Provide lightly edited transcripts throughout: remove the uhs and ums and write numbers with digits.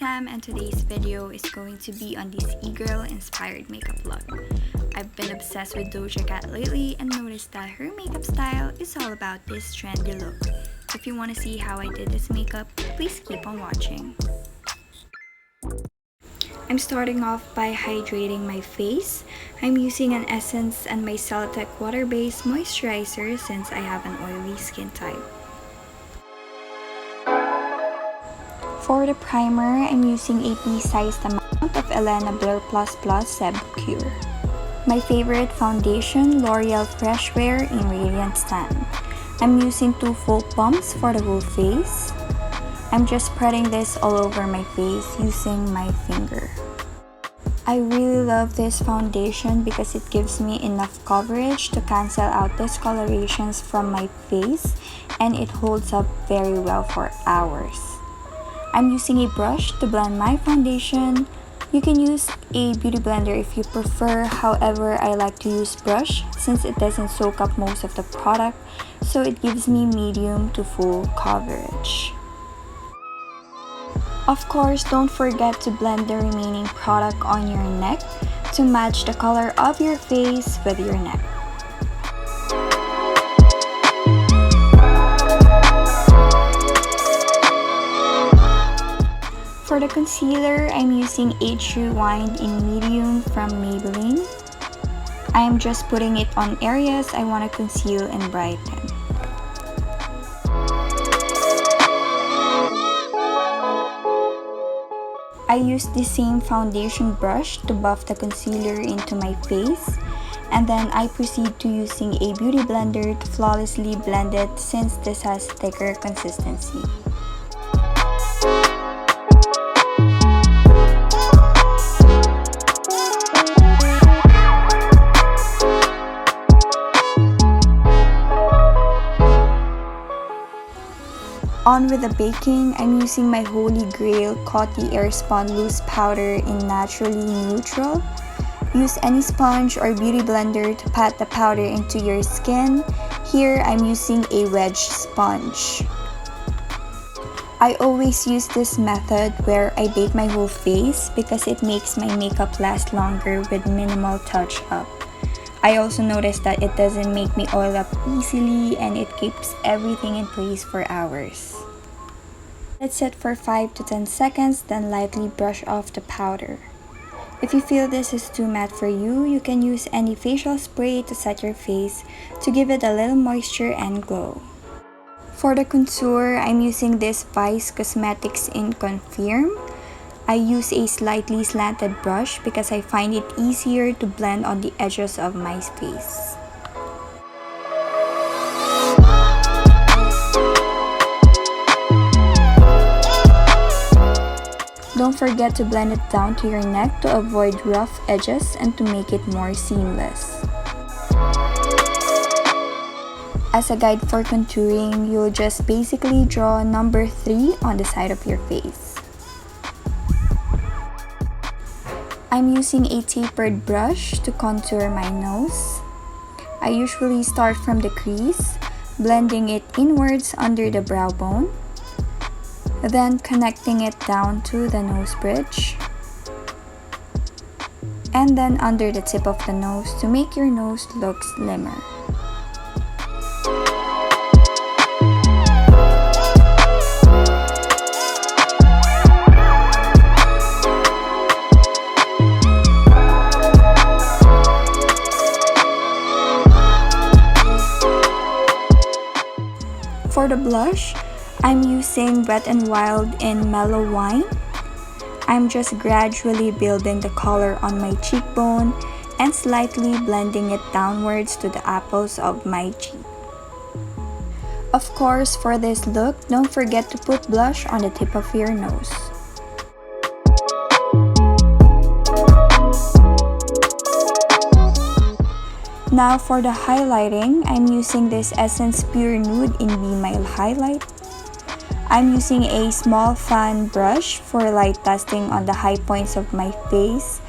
Sam, and today's video is going to be on this e-girl inspired makeup look. I've been obsessed with Doja Cat lately and noticed that her makeup style is all about this trendy look. If you want to see how I did this makeup, please keep on watching. I'm starting off by hydrating my face. I'm using an Essence and my Celeteque water-based moisturizer since I have an oily skin type. For the primer, I'm using a pea-sized amount of Ellana Blur Plus Plus Sebocure. My favorite foundation, L'Oreal Fresh Wear in Radiant Tan. I'm using 2 full pumps for the whole face. I'm just spreading this all over my face using my finger. I really love this foundation because it gives me enough coverage to cancel out discolorations from my face and it holds up very well for hours. I'm using a brush to blend my foundation. You can use a beauty blender if you prefer, however I like to use brush since it doesn't soak up most of the product, so it gives me medium to full coverage. Of course, don't forget to blend the remaining product on your neck to match the color of your face with your neck. For the concealer, I'm using Age Rewind in medium from Maybelline. I am just putting it on areas I want to conceal and brighten. I use the same foundation brush to buff the concealer into my face, and then I proceed to using a beauty blender to flawlessly blend it since this has thicker consistency. On with the baking, I'm using my holy grail Coty Airspun loose powder in Naturally Neutral. Use any sponge or beauty blender to pat the powder into your skin. Here, I'm using a wedge sponge. I always use this method where I bake my whole face because it makes my makeup last longer with minimal touch-up. I also noticed that it doesn't make me oil up easily and it keeps everything in place for hours. Let it sit for 5 to 10 seconds, then lightly brush off the powder. If you feel this is too matte for you, you can use any facial spray to set your face to give it a little moisture and glow. For the contour, I'm using this Vice Cosmetics in Confeeerm. I use a slightly slanted brush because I find it easier to blend on the edges of my face. Don't forget to blend it down to your neck to avoid rough edges and to make it more seamless. As a guide for contouring, you'll just basically draw number 3 on the side of your face. I'm using a tapered brush to contour my nose. I usually start from the crease, blending it inwards under the brow bone, then connecting it down to the nose bridge, and then under the tip of the nose to make your nose look slimmer. For the blush, I'm using Wet n Wild in Mellow Wine. I'm just gradually building the color on my cheekbone and slightly blending it downwards to the apples of my cheek. Of course, for this look, don't forget to put blush on the tip of your nose. Now for the highlighting, I'm using this Essence Pure Nude in Be Mild Highlight. I'm using a small fan brush for light dusting on the high points of my face,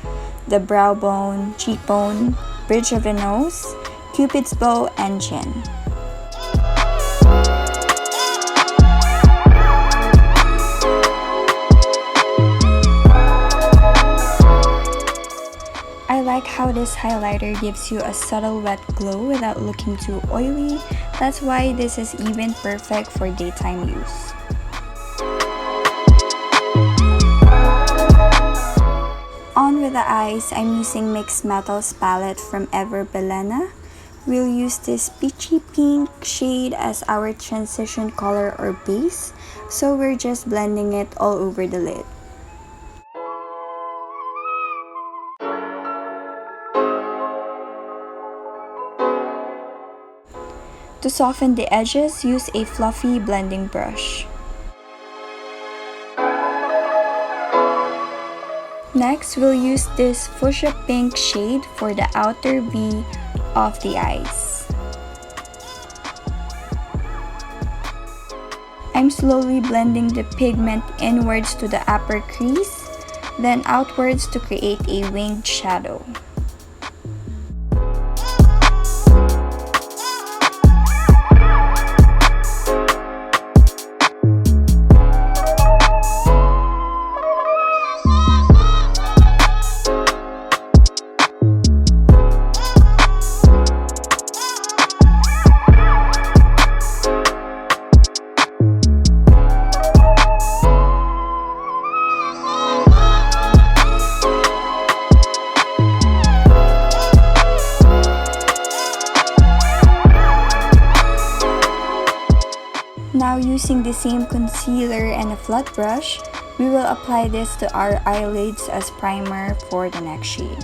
the brow bone, cheekbone, bridge of the nose, Cupid's bow, and chin. like how this highlighter gives you a subtle wet glow without looking too oily. That's why this is even perfect for daytime use. On with the eyes, I'm using Mixed Metals palette from Ellana. We'll use this peachy pink shade as our transition color or base, so we're just blending it all over the lid. To soften the edges, use a fluffy blending brush. Next, we'll use this fuchsia pink shade for the outer V of the eyes. I'm slowly blending the pigment inwards to the upper crease, then outwards to create a winged shadow. Now, using the same concealer and a flat brush, we will apply this to our eyelids as primer for the next shade.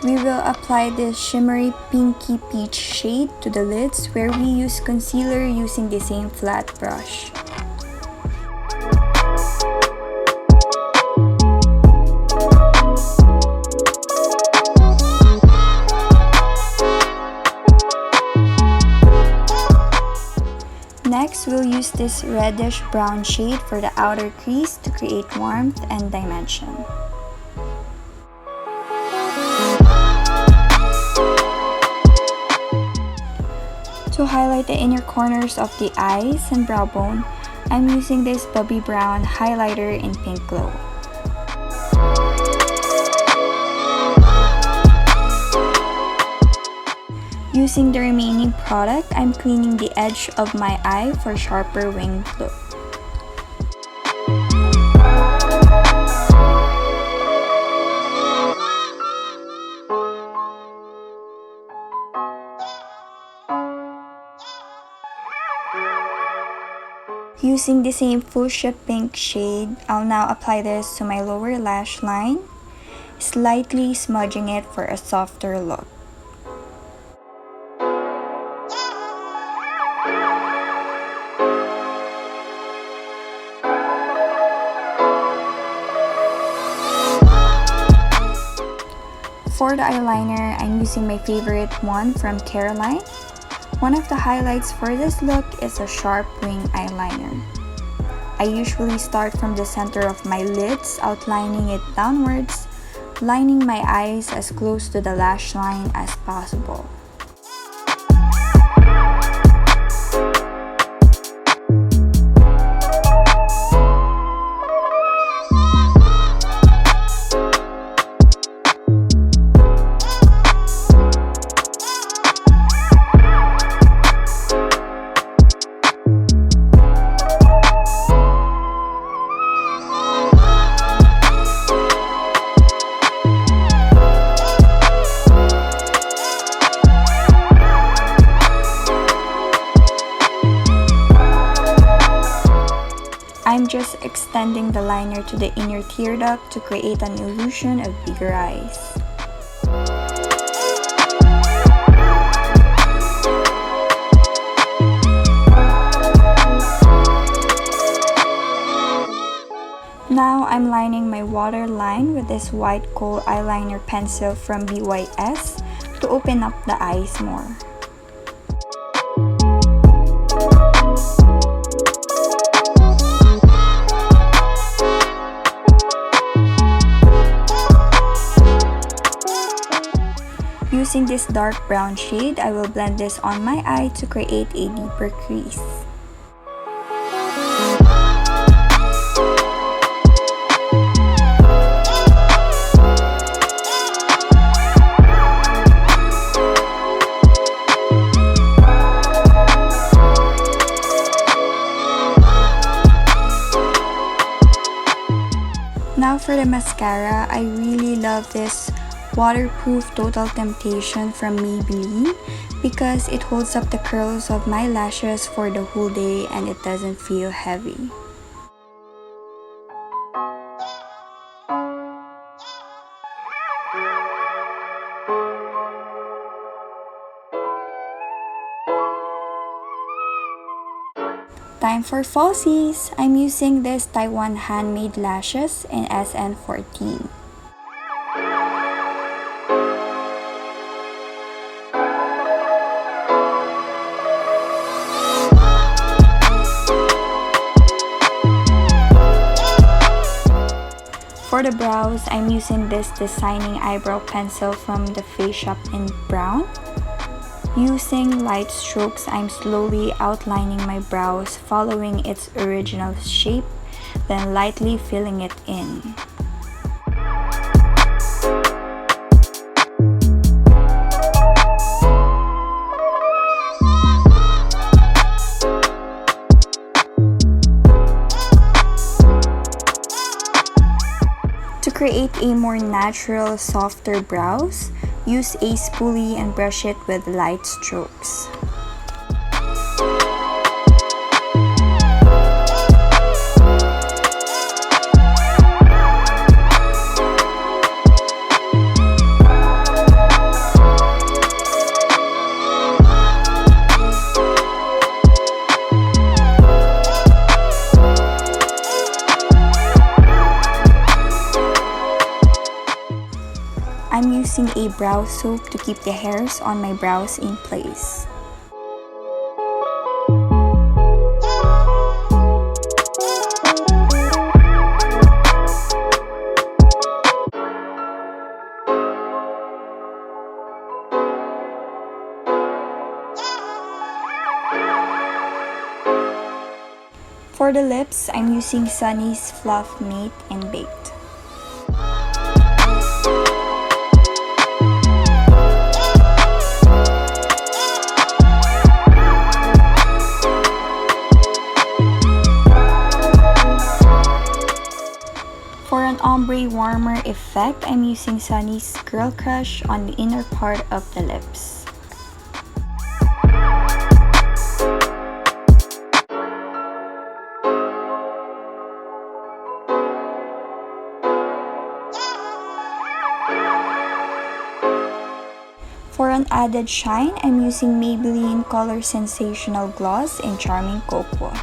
We will apply this shimmery pinky peach shade to the lids where we use concealer using the same flat brush. Next, we'll use this reddish brown shade for the outer crease to create warmth and dimension. To highlight the inner corners of the eyes and brow bone, I'm using this Bobbi Brown highlighter in Pink Glow. Using the remaining product, I'm cleaning the edge of my eye for sharper winged look. Using the same fuchsia pink shade, I'll now apply this to my lower lash line, slightly smudging it for a softer look. For the eyeliner, I'm using my favorite one from Caroline. One of the highlights for this look is a sharp wing eyeliner. I usually start from the center of my lids, outlining it downwards, lining my eyes as close to the lash line as possible. I'm just extending the liner to the inner tear duct to create an illusion of bigger eyes. Now I'm lining my waterline with this white kohl eyeliner pencil from BYS to open up the eyes more. using this dark brown shade, I will blend this on my eye to create a deeper crease. Now for the mascara, I really love this Waterproof Total Temptation from Maybelline because it holds up the curls of my lashes for the whole day and it doesn't feel heavy. Time for falsies! I'm using this Taiwan handmade lashes in SN14. For the brows, I'm using this Designing Eyebrow Pencil from the Face Shop in brown. Using light strokes, I'm slowly outlining my brows following its original shape, then lightly filling it in. To create a more natural, softer brows, use a spoolie and brush it with light strokes. I'm using a brow soap to keep the hairs on my brows in place. For the lips, I'm using Sunny's Fluff Matte and Baked. For an ombre warmer effect, I'm using Sunny's Girl Crush on the inner part of the lips. For an added shine, I'm using Maybelline Color Sensational Gloss in Charming Cocoa.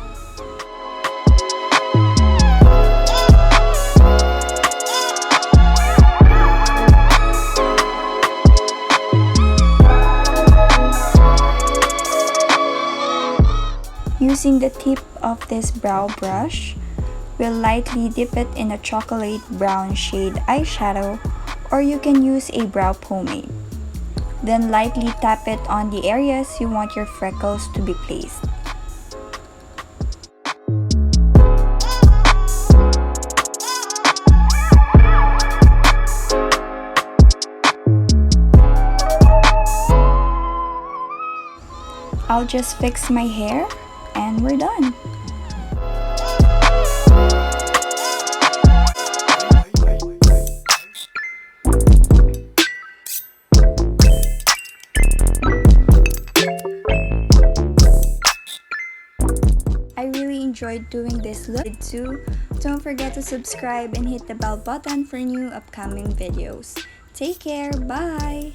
Using the tip of this brow brush, we'll lightly dip it in a chocolate brown shade eyeshadow, or you can use a brow pomade. Then lightly tap it on the areas you want your freckles to be placed. I'll just fix my hair and we're done. I really enjoyed doing this look too. Don't forget to subscribe and hit the bell button for new upcoming videos. Take care, bye!